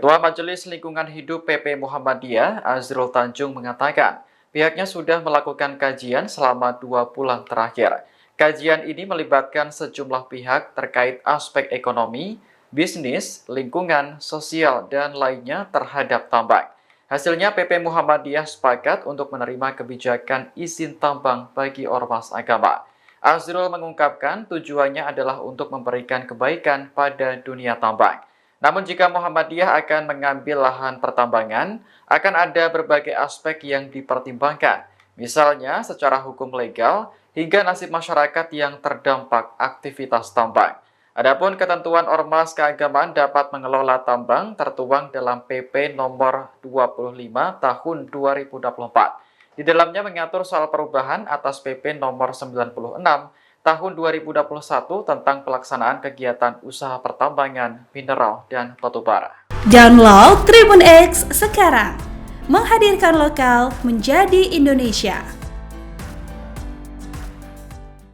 Ketua Majelis Lingkungan Hidup PP Muhammadiyah, Azrul Tanjung mengatakan, pihaknya sudah melakukan kajian selama 2 bulan terakhir. Kajian ini melibatkan sejumlah pihak terkait aspek ekonomi, bisnis, lingkungan, sosial, dan lainnya terhadap tambang. Hasilnya PP Muhammadiyah sepakat untuk menerima kebijakan izin tambang bagi ormas agama. Azrul mengungkapkan tujuannya adalah untuk memberikan kebaikan pada dunia tambang. Namun jika Muhammadiyah akan mengambil lahan pertambangan, akan ada berbagai aspek yang dipertimbangkan. Misalnya secara hukum legal hingga nasib masyarakat yang terdampak aktivitas tambang. Adapun ketentuan ormas keagamaan dapat mengelola tambang tertuang dalam PP nomor 25 tahun 2024. Di dalamnya mengatur soal perubahan atas PP nomor 96 tahun 2021 tentang pelaksanaan kegiatan usaha pertambangan, mineral, dan batubara. Download Tribun X sekarang, menghadirkan lokal menjadi Indonesia.